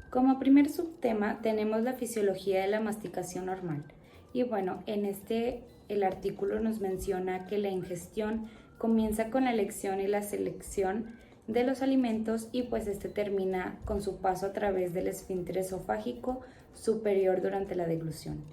Como primer subtema tenemos la fisiología de la masticación normal. Y bueno, el artículo nos menciona que la ingestión comienza con la elección y la selección de los alimentos y pues termina con su paso a través del esfínter esofágico superior durante la deglución.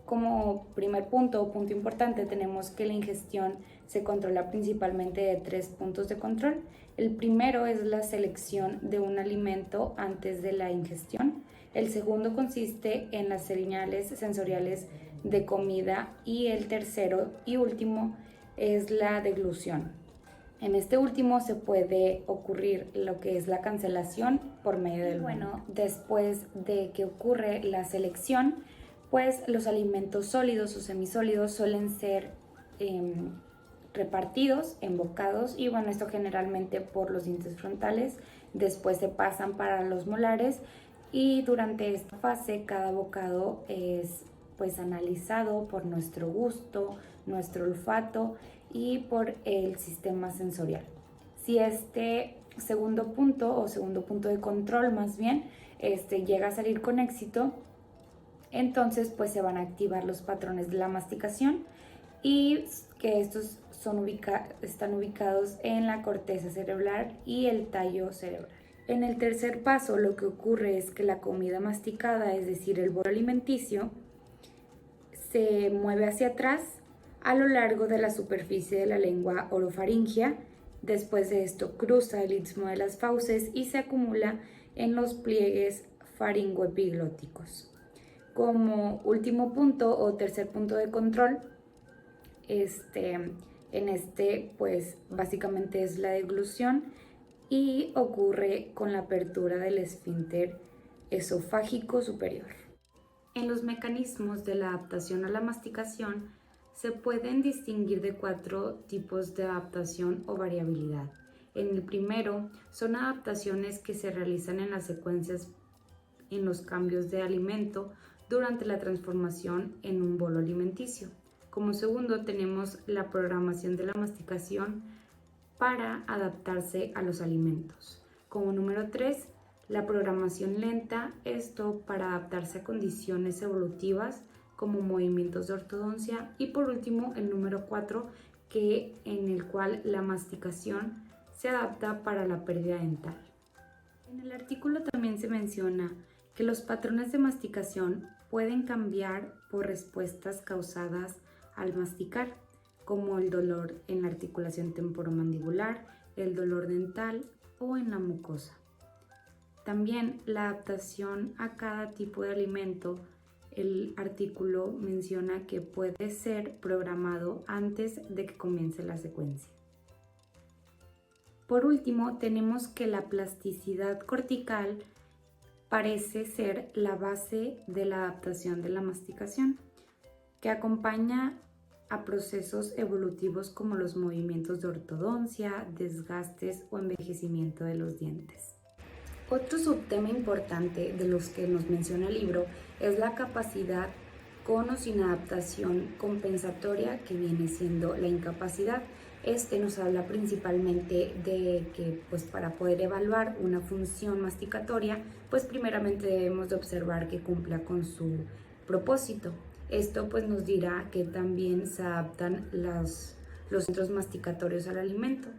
Como primer punto o punto importante tenemos que la ingestión se controla principalmente de 3 puntos de control. El primero es la selección de un alimento antes de la ingestión. El segundo consiste en las señales sensoriales de comida y el tercero y último es la deglución. En este último se puede ocurrir lo que es la cancelación por medio del bueno. Después de que ocurre la selección, pues los alimentos sólidos o semisólidos suelen ser repartidos en bocados y bueno, esto generalmente por los dientes frontales, después se pasan para los molares y durante esta fase cada bocado es pues analizado por nuestro gusto, nuestro olfato y por el sistema sensorial. Si este segundo punto de control más bien llega a salir con éxito, entonces pues se van a activar los patrones de la masticación y que estos están ubicados en la corteza cerebral y el tallo cerebral. En el tercer paso lo que ocurre es que la comida masticada, es decir, el bolo alimenticio, se mueve hacia atrás a lo largo de la superficie de la lengua orofaringea. Después de esto cruza el istmo de las fauces y se acumula en los pliegues faringoepiglóticos. Como último punto o tercer punto de control, pues básicamente es la deglución y ocurre con la apertura del esfínter esofágico superior. En los mecanismos de la adaptación a la masticación se pueden distinguir de 4 tipos de adaptación o variabilidad. En el primero son adaptaciones que se realizan en las secuencias en los cambios de alimento durante la transformación en un bolo alimenticio. Como segundo tenemos la programación de la masticación para adaptarse a los alimentos. Como número 3, la programación lenta, esto para adaptarse a condiciones evolutivas como movimientos de ortodoncia. Y por último, el número 4, en el cual la masticación se adapta para la pérdida dental. En el artículo también se menciona que los patrones de masticación pueden cambiar por respuestas causadas al masticar, como el dolor en la articulación temporomandibular, el dolor dental o en la mucosa. También la adaptación a cada tipo de alimento, el artículo menciona que puede ser programado antes de que comience la secuencia. Por último, tenemos que la plasticidad cortical parece ser la base de la adaptación de la masticación, que acompaña a procesos evolutivos como los movimientos de ortodoncia, desgastes o envejecimiento de los dientes. Otro subtema importante de los que nos menciona el libro es la capacidad con o sin adaptación compensatoria, que viene siendo la incapacidad. Nos habla principalmente de que pues para poder evaluar una función masticatoria, pues primeramente debemos de observar que cumpla con su propósito. Esto pues nos dirá que también se adaptan los centros masticatorios al alimento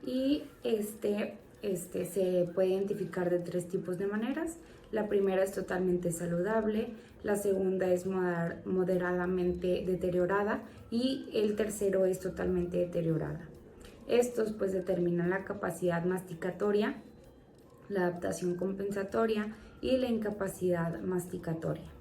y se puede identificar de 3 tipos de maneras. La primera es totalmente saludable, la segunda es moderadamente deteriorada y el tercero es totalmente deteriorada. Estos pues determinan la capacidad masticatoria, la adaptación compensatoria y la incapacidad masticatoria.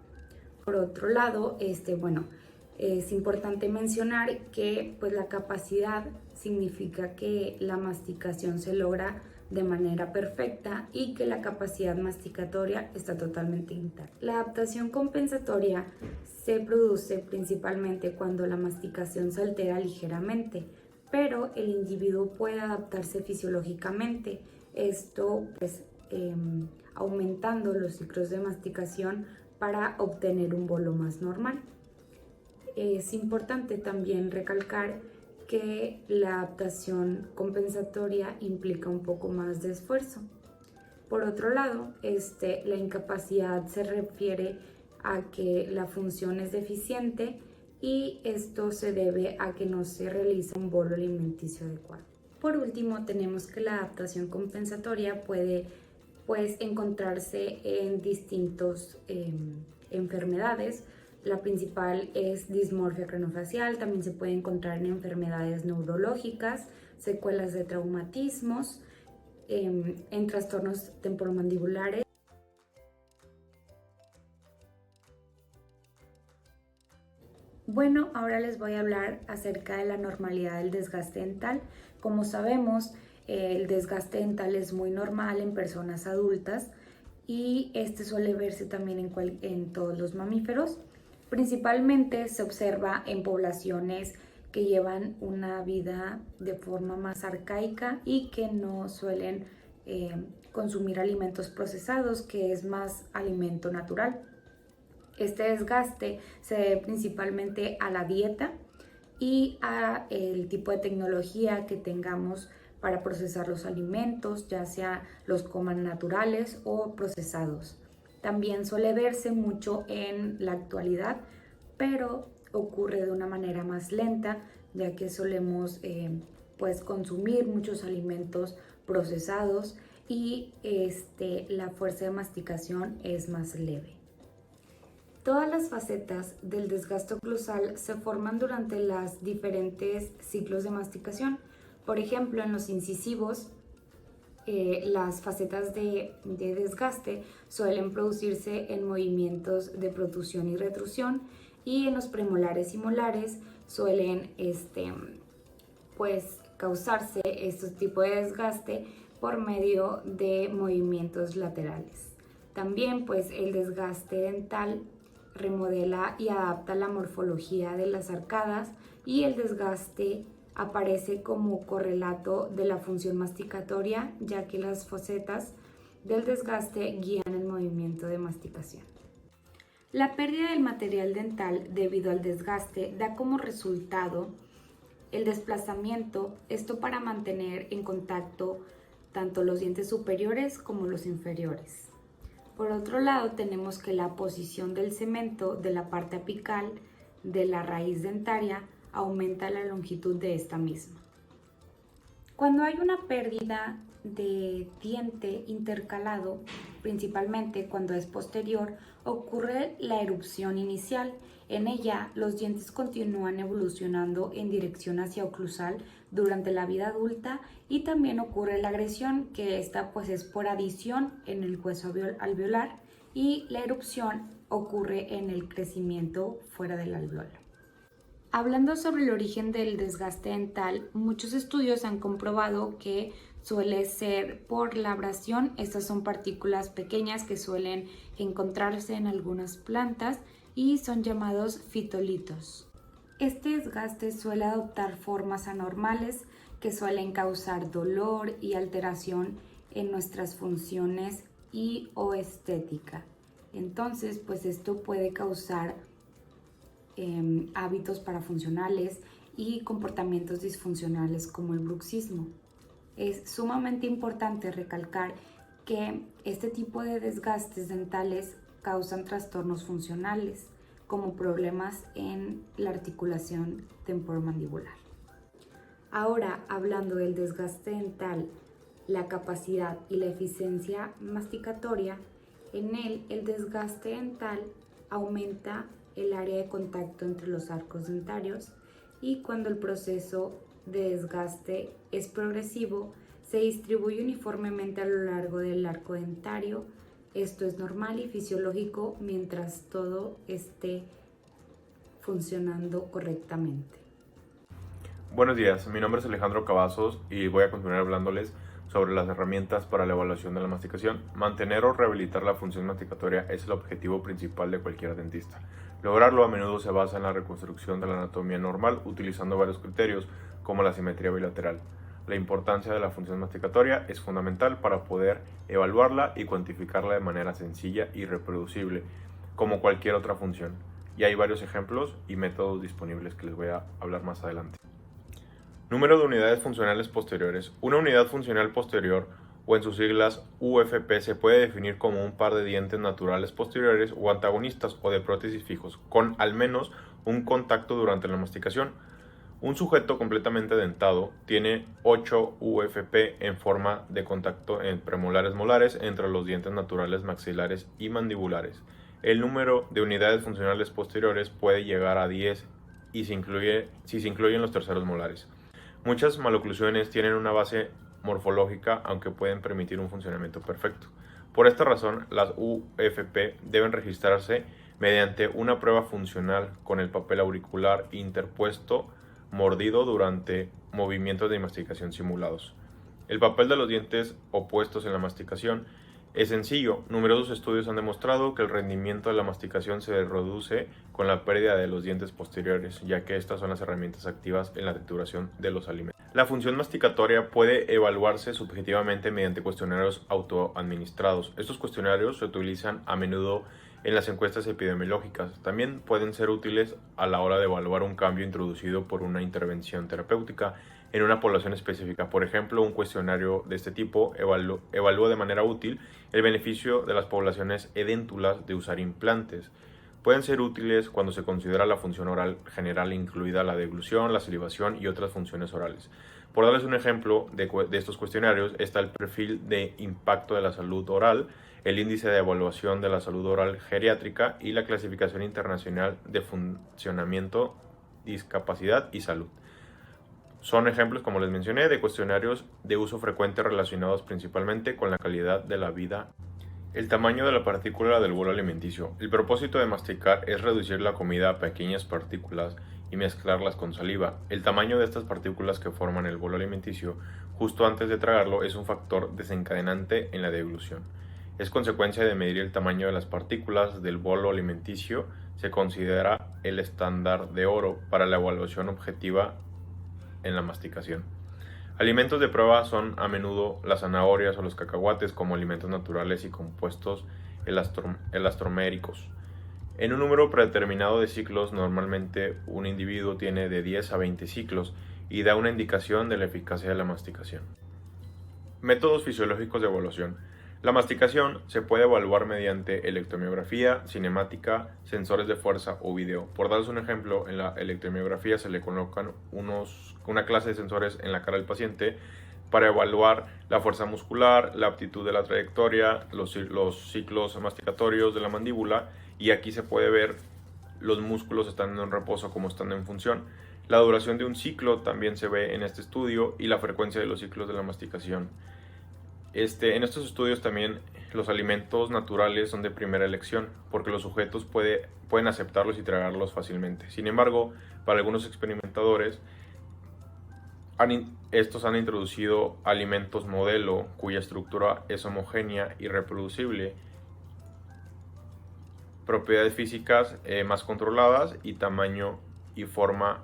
Por otro lado, es importante mencionar que pues la capacidad significa que la masticación se logra de manera perfecta y que la capacidad masticatoria está totalmente intacta. La adaptación compensatoria se produce principalmente cuando la masticación se altera ligeramente, pero el individuo puede adaptarse fisiológicamente, esto pues aumentando los ciclos de masticación para obtener un bolo más normal. Es importante también recalcar que la adaptación compensatoria implica un poco más de esfuerzo. Por otro lado, la incapacidad se refiere a que la función es deficiente y esto se debe a que no se realiza un bolo alimenticio adecuado. Por último, tenemos que la adaptación compensatoria puede encontrarse en distintas enfermedades. La principal es dismorfia craneofacial, también se puede encontrar en enfermedades neurológicas, secuelas de traumatismos, en trastornos temporomandibulares. Bueno, ahora les voy a hablar acerca de la normalidad del desgaste dental. Como sabemos, el desgaste dental es muy normal en personas adultas y suele verse también en todos los mamíferos. Principalmente se observa en poblaciones que llevan una vida de forma más arcaica y que no suelen consumir alimentos procesados, que es más alimento natural. Este desgaste se debe principalmente a la dieta y a el tipo de tecnología que tengamos para procesar los alimentos, ya sea los coman naturales o procesados. También suele verse mucho en la actualidad, pero ocurre de una manera más lenta, ya que solemos consumir muchos alimentos procesados y la fuerza de masticación es más leve. Todas las facetas del desgaste oclusal se forman durante los diferentes ciclos de masticación. Por ejemplo, en los incisivos, las facetas de desgaste suelen producirse en movimientos de protrusión y retrusión, y en los premolares y molares suelen causarse este tipo de desgaste por medio de movimientos laterales. También el desgaste dental remodela y adapta la morfología de las arcadas, y el desgaste aparece como correlato de la función masticatoria, ya que las facetas del desgaste guían el movimiento de masticación. La pérdida del material dental debido al desgaste da como resultado el desplazamiento, esto para mantener en contacto tanto los dientes superiores como los inferiores. Por otro lado, tenemos que la posición del cemento de la parte apical de la raíz dentaria aumenta la longitud de esta misma. Cuando hay una pérdida de diente intercalado, principalmente cuando es posterior, ocurre la erupción inicial. En ella, los dientes continúan evolucionando en dirección hacia oclusal durante la vida adulta, y también ocurre la agresión, que esta es por adición en el hueso alveolar, y la erupción ocurre en el crecimiento fuera del alveolo. Hablando sobre el origen del desgaste dental, muchos estudios han comprobado que suele ser por la abrasión. Estas son partículas pequeñas que suelen encontrarse en algunas plantas y son llamados fitolitos. Este desgaste suele adoptar formas anormales que suelen causar dolor y alteración en nuestras funciones y o estética. Entonces, esto puede causar hábitos parafuncionales y comportamientos disfuncionales como el bruxismo. Es sumamente importante recalcar que este tipo de desgastes dentales causan trastornos funcionales, como problemas en la articulación temporomandibular. Ahora, hablando del desgaste dental, la capacidad y la eficiencia masticatoria, en él el desgaste dental aumenta el área de contacto entre los arcos dentarios, y cuando el proceso de desgaste es progresivo, se distribuye uniformemente a lo largo del arco dentario. Esto es normal y fisiológico mientras todo esté funcionando correctamente. Buenos días, mi nombre es Alejandro Cavazos y voy a continuar hablándoles sobre las herramientas para la evaluación de la masticación. Mantener o rehabilitar la función masticatoria es el objetivo principal de cualquier dentista. Lograrlo a menudo se basa en la reconstrucción de la anatomía normal utilizando varios criterios como la simetría bilateral. La importancia de la función masticatoria es fundamental para poder evaluarla y cuantificarla de manera sencilla y reproducible, como cualquier otra función. Y hay varios ejemplos y métodos disponibles que les voy a hablar más adelante. Número de unidades funcionales posteriores. Una unidad funcional posterior o en sus siglas UFP, se puede definir como un par de dientes naturales posteriores o antagonistas o de prótesis fijos, con al menos un contacto durante la masticación. Un sujeto completamente dentado tiene 8 UFP en forma de contacto en premolares molares entre los dientes naturales maxilares y mandibulares. El número de unidades funcionales posteriores puede llegar a 10 y si se incluyen los terceros molares. Muchas maloclusiones tienen una base morfológica, aunque pueden permitir un funcionamiento perfecto. Por esta razón, las UFP deben registrarse mediante una prueba funcional con el papel auricular interpuesto mordido durante movimientos de masticación simulados. El papel de los dientes opuestos en la masticación es sencillo. Numerosos estudios han demostrado que el rendimiento de la masticación se reduce con la pérdida de los dientes posteriores, ya que estas son las herramientas activas en la trituración de los alimentos. La función masticatoria puede evaluarse subjetivamente mediante cuestionarios autoadministrados. Estos cuestionarios se utilizan a menudo en las encuestas epidemiológicas. También pueden ser útiles a la hora de evaluar un cambio introducido por una intervención terapéutica en una población específica. Por ejemplo, un cuestionario de este tipo evalúa de manera útil el beneficio de las poblaciones edéntulas de usar implantes. Pueden ser útiles cuando se considera la función oral general, incluida la deglución, la salivación y otras funciones orales. Por darles un ejemplo de estos cuestionarios, está el perfil de impacto de la salud oral, el índice de evaluación de la salud oral geriátrica y la clasificación internacional de funcionamiento, discapacidad y salud. Son ejemplos, como les mencioné, de cuestionarios de uso frecuente relacionados principalmente con la calidad de la vida. El tamaño de la partícula del bolo alimenticio. El propósito de masticar es reducir la comida a pequeñas partículas y mezclarlas con saliva. El tamaño de estas partículas que forman el bolo alimenticio justo antes de tragarlo es un factor desencadenante en la deglución. Es consecuencia de medir el tamaño de las partículas del bolo alimenticio. Se considera el estándar de oro para la evaluación objetiva en la masticación. Alimentos de prueba son a menudo las zanahorias o los cacahuates como alimentos naturales y compuestos elastroméricos. En un número predeterminado de ciclos, normalmente un individuo tiene de 10 a 20 ciclos y da una indicación de la eficacia de la masticación. Métodos fisiológicos de evaluación. La masticación se puede evaluar mediante electromiografía, cinemática, sensores de fuerza o video. Por darles un ejemplo, en la electromiografía se le colocan una clase de sensores en la cara del paciente para evaluar la fuerza muscular, la aptitud de la trayectoria, los ciclos masticatorios de la mandíbula, y aquí se puede ver los músculos estando en reposo como estando en función. La duración de un ciclo también se ve en este estudio y la frecuencia de los ciclos de la masticación. En estos estudios también los alimentos naturales son de primera elección porque los sujetos pueden aceptarlos y tragarlos fácilmente. Sin embargo, para algunos experimentadores, estos han introducido alimentos modelo cuya estructura es homogénea y reproducible, propiedades físicas más controladas y tamaño y forma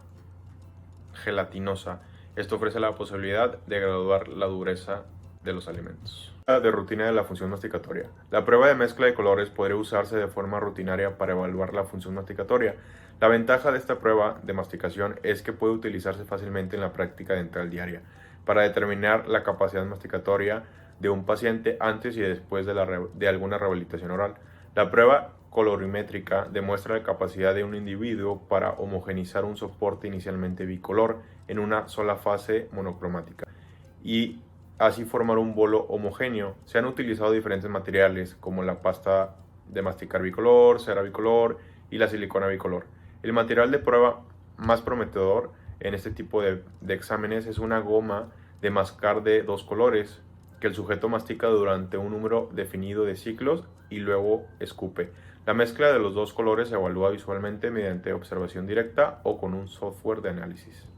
gelatinosa. Esto ofrece la posibilidad de graduar la dureza de los alimentos. De rutina de la función masticatoria. La prueba de mezcla de colores podría usarse de forma rutinaria para evaluar la función masticatoria. La ventaja de esta prueba de masticación es que puede utilizarse fácilmente en la práctica dental diaria para determinar la capacidad masticatoria de un paciente antes y después de alguna rehabilitación oral. La prueba colorimétrica demuestra la capacidad de un individuo para homogeneizar un soporte inicialmente bicolor en una sola fase monocromática y así formar un bolo homogéneo. Se han utilizado diferentes materiales como la pasta de masticar bicolor, cera bicolor y la silicona bicolor. El material de prueba más prometedor en este tipo de exámenes es una goma de mascar de 2 colores que el sujeto mastica durante un número definido de ciclos y luego escupe. La mezcla de los 2 colores se evalúa visualmente mediante observación directa o con un software de análisis.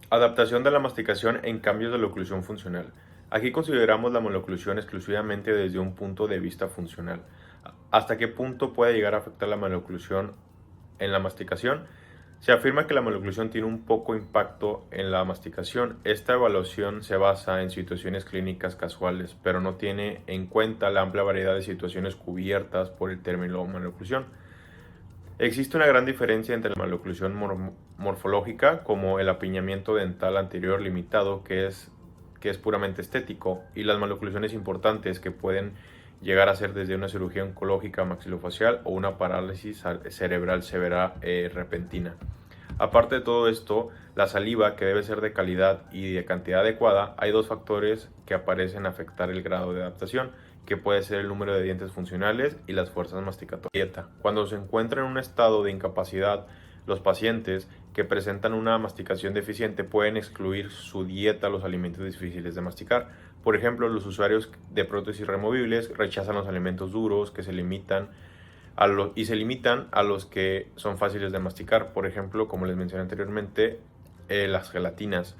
Adaptación de la masticación en cambios de la oclusión funcional. Aquí consideramos la maloclusión exclusivamente desde un punto de vista funcional. ¿Hasta qué punto puede llegar a afectar la maloclusión en la masticación? Se afirma que la maloclusión tiene un poco impacto en la masticación. Esta evaluación se basa en situaciones clínicas casuales, pero no tiene en cuenta la amplia variedad de situaciones cubiertas por el término maloclusión. Existe una gran diferencia entre la maloclusión morfológica, como el apiñamiento dental anterior limitado, que que es puramente estético, y las maloclusiones importantes, que pueden llegar a ser desde una cirugía oncológica maxilofacial o una parálisis cerebral severa repentina. Aparte de todo esto, la saliva, que debe ser de calidad y de cantidad adecuada, hay dos factores que aparecen a afectar el grado de adaptación, que puede ser el número de dientes funcionales y las fuerzas masticatorias. Cuando se encuentra en un estado de incapacidad, los pacientes que presentan una masticación deficiente pueden excluir su dieta los alimentos difíciles de masticar. Por ejemplo, los usuarios de prótesis removibles rechazan los alimentos duros y se limitan a los que son fáciles de masticar. Por ejemplo, como les mencioné anteriormente, las gelatinas.